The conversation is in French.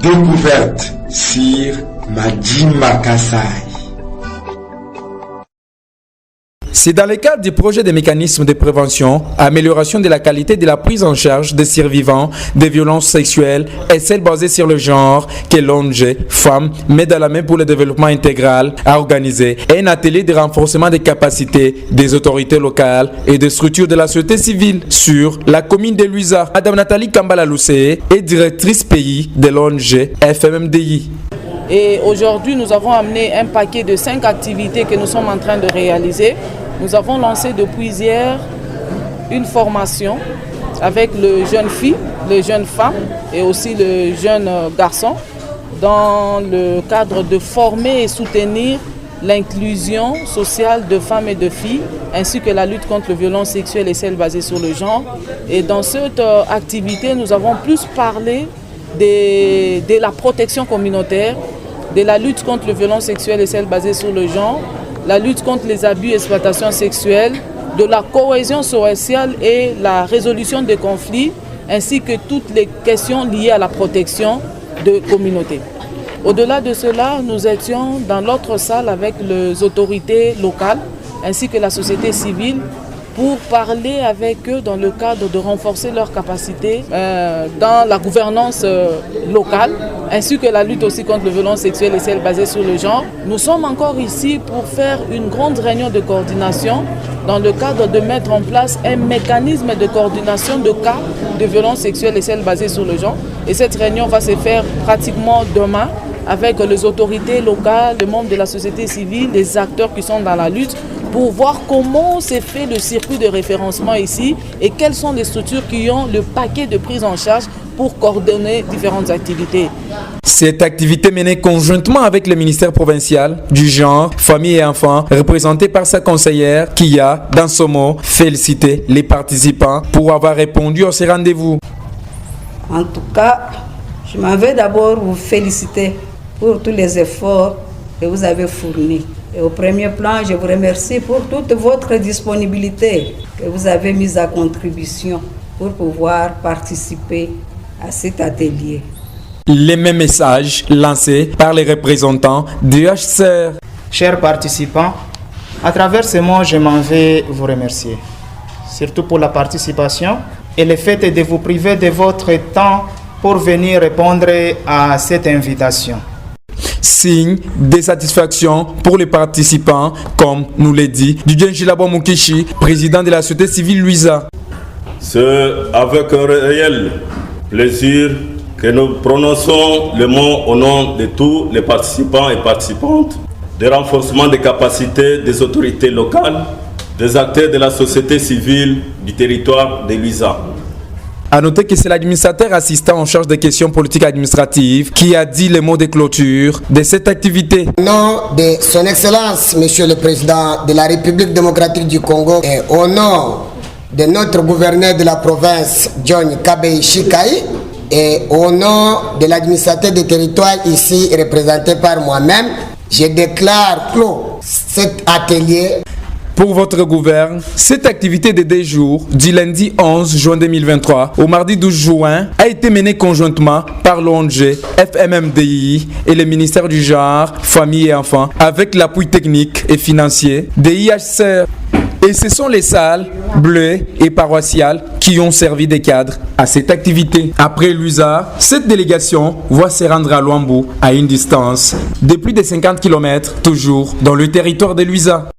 Découverte sur Madjima Kasai. C'est dans le cadre du projet de mécanismes de prévention, amélioration de la qualité de la prise en charge des survivants des violences sexuelles et celles basées sur le genre que l'ONG Femmes met dans la main pour le développement intégral a organisé un atelier de renforcement des capacités des autorités locales et des structures de la société civile sur la commune de Luisa. Madame Nathalie Kambala-Loussé est directrice pays de l'ONG FMMDI. Et aujourd'hui, nous avons amené un paquet de 5 activités que nous sommes en train de réaliser. Nous avons lancé depuis hier une formation avec le jeune fille, les jeunes femmes et aussi le jeune garçon dans le cadre de former et soutenir l'inclusion sociale de femmes et de filles ainsi que la lutte contre les violences sexuelles et celles basées sur le genre. Et dans cette activité, nous avons plus parlé de la protection communautaire, de la lutte contre les violences sexuelles et celles basées sur le genre, la lutte contre les abus et exploitations sexuelles, de la cohésion sociale et la résolution des conflits, ainsi que toutes les questions liées à la protection de communautés. Au-delà de cela, nous étions dans l'autre salle avec les autorités locales, ainsi que la société civile, pour parler avec eux dans le cadre de renforcer leurs capacités dans la gouvernance locale, ainsi que la lutte aussi contre les violences sexuelles et celles basées sur le genre. Nous sommes encore ici pour faire une grande réunion de coordination dans le cadre de mettre en place un mécanisme de coordination de cas de violences sexuelles et celles basées sur le genre. Et cette réunion va se faire pratiquement demain avec les autorités locales, les membres de la société civile, les acteurs qui sont dans la lutte, pour voir comment s'est fait le circuit de référencement ici et quelles sont les structures qui ont le paquet de prise en charge pour coordonner différentes activités. Cette activité menée conjointement avec le ministère provincial du genre, famille et enfants, représenté par sa conseillère qui a, dans ce mot, félicité les participants pour avoir répondu à ces rendez-vous. En tout cas, je m'en vais d'abord vous féliciter pour tous les efforts que vous avez fournis. Et au premier plan, je vous remercie pour toute votre disponibilité que vous avez mise à contribution pour pouvoir participer à cet atelier. Les mêmes messages lancés par les représentants du HCR. Chers participants, à travers ces mots, je m'en vais vous remercier, surtout pour la participation et le fait de vous priver de votre temps pour venir répondre à cette invitation. Signe de satisfaction pour les participants, comme nous l'a dit Dudjen Jilabo Mukishi, président de la société civile Luisa. C'est avec un réel plaisir que nous prononçons le mot au nom de tous les participants et participantes, de renforcement des capacités des autorités locales, des acteurs de la société civile du territoire de Luisa. A noter que c'est l'administrateur assistant en charge des questions politiques administratives qui a dit les mots de clôture de cette activité. Au nom de son Excellence, Monsieur le Président de la République démocratique du Congo, et au nom de notre gouverneur de la province, John Kabei Shikai, et au nom de l'administrateur des territoires ici représenté par moi-même, je déclare clos cet atelier. Pour votre gouverne, cette activité de 2 jours, du lundi 11 juin 2023 au mardi 12 juin, a été menée conjointement par l'ONG FMMDI et le ministère du genre, famille et enfants, avec l'appui technique et financier des IHCR. Et ce sont les salles bleues et paroissiales qui ont servi de cadre à cette activité. Après Luisa, cette délégation va se rendre à Luambo à une distance de plus de 50 km, toujours dans le territoire de Luisa.